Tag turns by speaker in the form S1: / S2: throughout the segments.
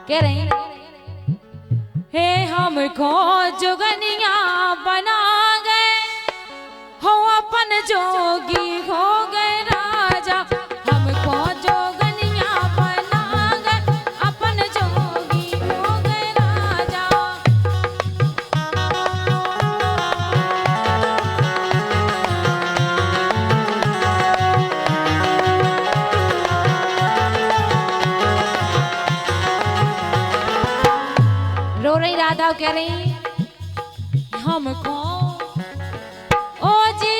S1: कह रही हे हमको जुगनिया बना गए हो अपन जोगी हो गए राजा। हमको जोगनिया बना गए अपन जोगी हो गए राजा। रो रही राधा कह रही हमको ओ जी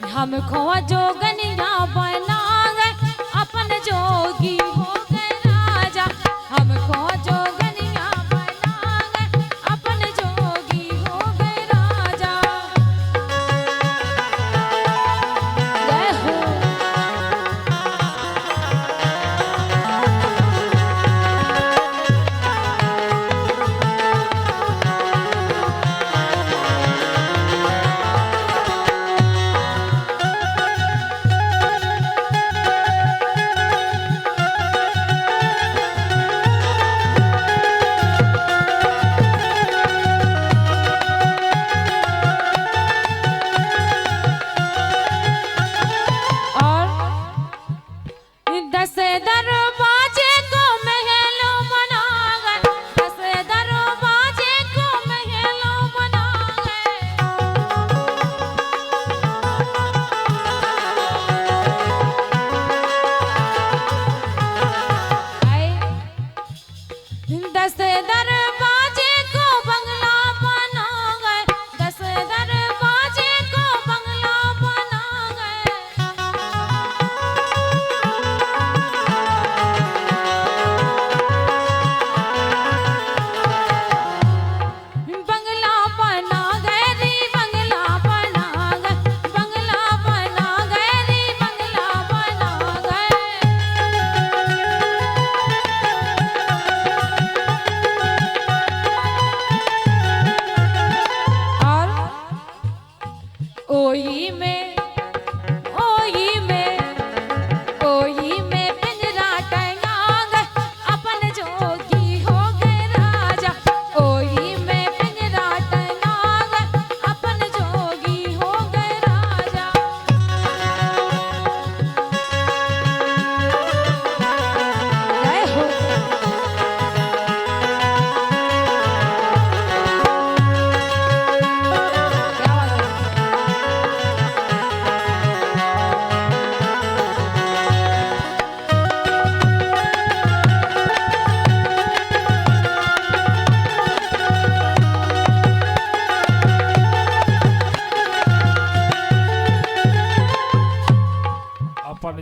S1: हमको जोगनिया बना गए अपन जोगी हो गए राजा। हमको जोगनिया बना गए अपन जोगी हो गए राजा। जय हो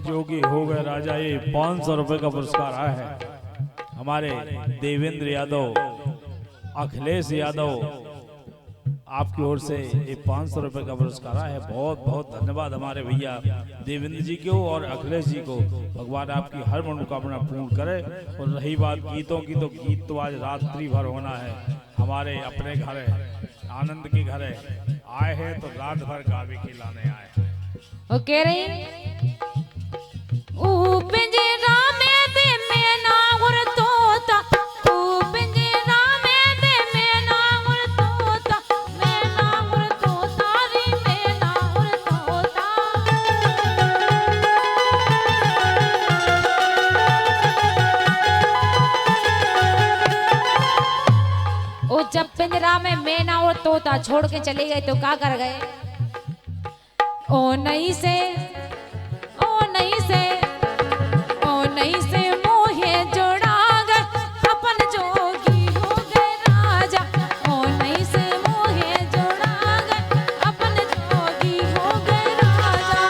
S2: जोगी हो गए राजा। ये 500 रुपए का पुरस्कार आया है हमारे देवेंद्र यादव, अखिलेश यादव, आपकी ओर से ये 500 रुपए का पुरस्कार आया है। बहुत बहुत धन्यवाद हमारे भैया देवेंद्र जी को और अखिलेश जी को। भगवान आपकी हर मनोकामना पूर्ण करे। और रही बात गीतों की, तो गीत तो आज रात्रि भर होना है। हमारे अपने घर है, आनंद के घर है, आए हैं तो रात भर गावे खिलाने आए हैं।
S1: वो कह रही पिंजरा में दे मैना और तोता, पिंजरा में दे मैना और तोता, मैना और तोता रे मैना और तोता। ओ जब पिंजरा में मैना और तोता छोड़ के चले गए तो क्या कर गए? ओ नहीं से मोहे जोड़ा गए अपन जोगी हो गए राजा। ओ नहीं से मोहे जोड़ा गए अपन जोगी हो गए राजा।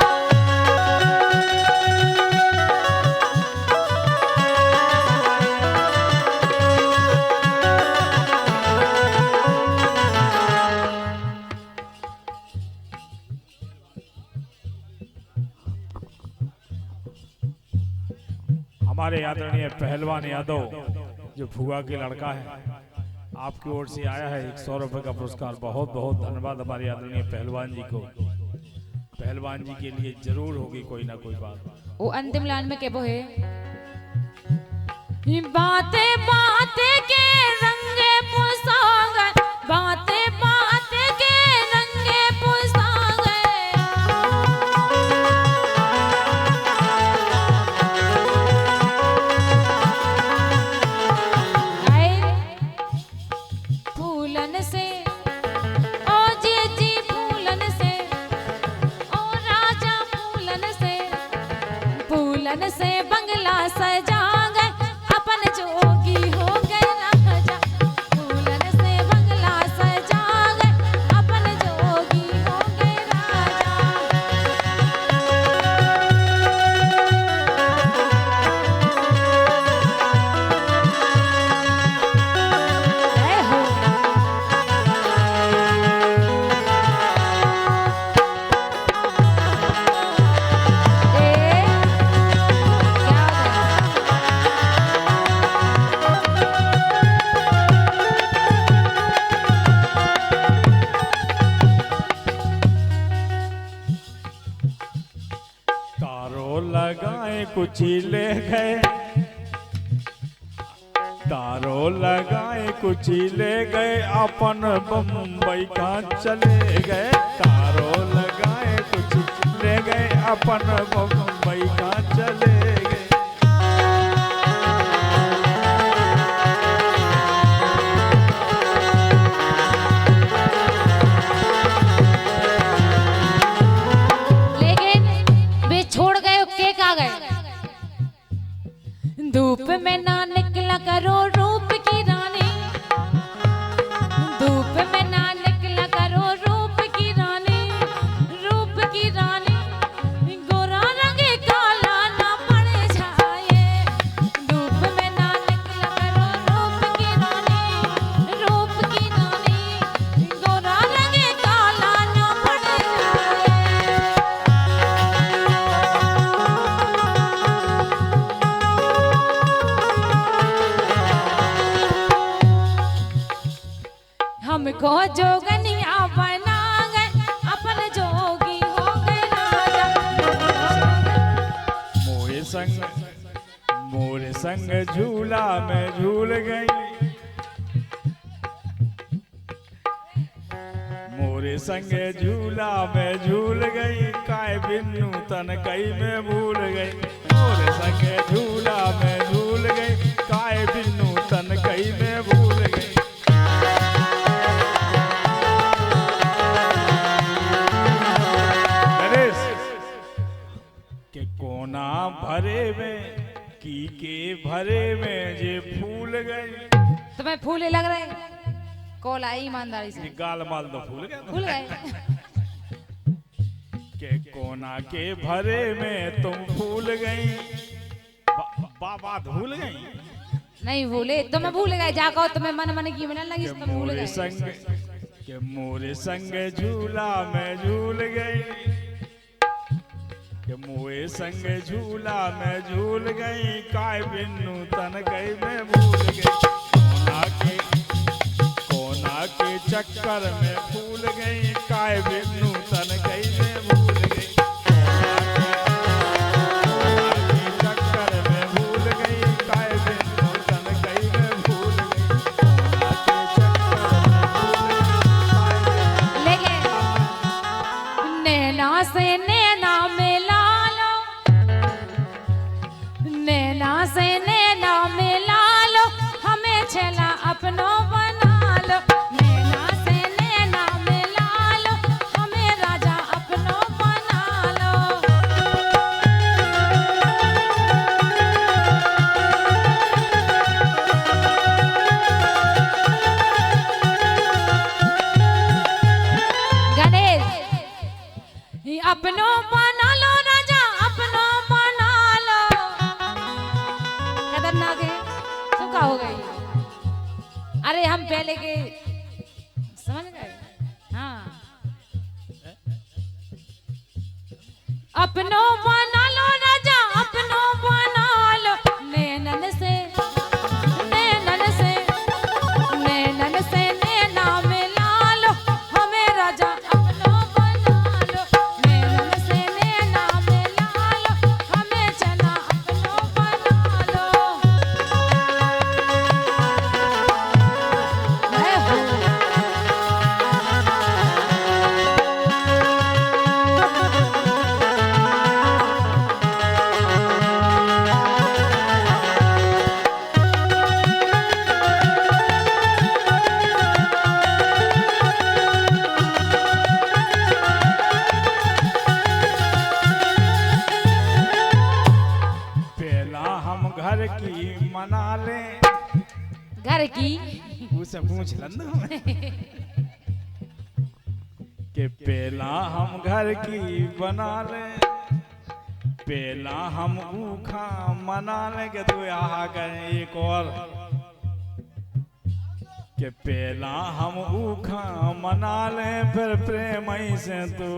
S2: हमारे आदरणीय पहलवान यादव जो फुआ के लड़का है, आपकी ओर से आया है 100 रुपए का पुरस्कार। बहुत बहुत धन्यवाद हमारे आदरणीय पहलवान जी को। पहलवान जी के लिए जरूर होगी कोई ना कोई बात।
S1: वो अंतिम लाइन में क्या है? बातें बातें के रंगे पुसांग, बातें बातें के रंगे पुसांग। फूलन से ओ जी फूलन से, ओ राजा फूलन से बंगला सजा गए, अपन जोगी हो गए राजा। फूलन से बंगला सजा गए, अपन जोगी हो गए राजा। जय हो।
S2: तारों लगाए कुछ ले गए, तारों लगाए कुछ ले गए, अपन बम्बई का चले गए। तारों लगाए कुछ ले गए, अपन बम्बई का चले गए।
S1: धूप में ना निकला करो रूप की रानी, धूप में ना निकला करो रूप की रानी, रूप की रानी। गोरा रंग काला ना पड़ जाए, धूप में ना निकला करो रूप की रानी, रूप की रानी। गोरा रंग काला ना पड़ जाए। हमको जोगनिया बना गए, अपन जोगी हो गए राजा।
S2: मोरे संग झूला में झूल गई, मोरे संग झूला में झूल गई, काय बिन्नू तन कई में भूल गई। मोरे संग झूला में झूल गई, काय बिन्नू तन कई में भूल गई। के कोना भरे में की के भरे में जे फूल गए।
S1: तुम्हें फूल लग रहे कॉल आई ईमानदारी से,
S2: गाल माल दो फूल गए,
S1: फूल गए।
S2: के कोना के भरे में तुम फूल गई, बाबा भूल गई।
S1: नहीं भूले तुम्हें भूल गए, जाकर तुम्हें मन मन की मिलने लगी तुम भूल गए।
S2: संग के मोरे संग झूला में झूल गई, के मोए संग झूला में झूल गई, काय बिन्नू तन कई में भूल गई। कोना के चक्कर में फूल गई, काय बिन्नू तन कई में भूल गई। कोना के चक्कर में भूल गई, काय बिन्नू तन कई में भूल गई। कोना के चक्कर में
S1: लेके नैना से नैना मिला लो, नैना से नैना मिला लो, हमें छला अपनों बना लो। नैना से नैना मिला लो, हमें राजा अपनों बना लो। गणेश अपनों बना लो राजा, अपनों बना लो। खतरनाक है, सब का हो गई। अरे हम पहले के समझ गए। हाँ अपनों बना लो राजा, अपनों बना लो। नैनन से नैनन से नैनन से नैना मिला लो, हमें राजा अपनों बना लो। नैनन से नैना मिला लो, हमें चला अपनों बना लो।
S2: की मना ले।
S1: घर की
S2: उसे पूछ लंदो कि पहला हम घर की बना ले, पहला हम ऊखा मना ले। के तू आहा करें एक और कि पहला हम ऊखा मना ले, फिर प्रेम से तू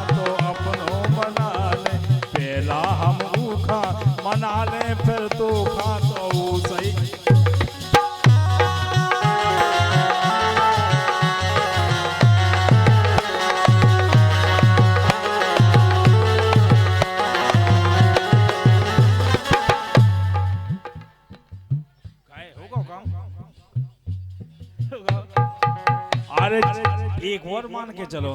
S2: तो अपनों बना ले। पहला हम ऊखा मना ले, फिर तू खा तो वो सही। अरे एक और मान के चलो।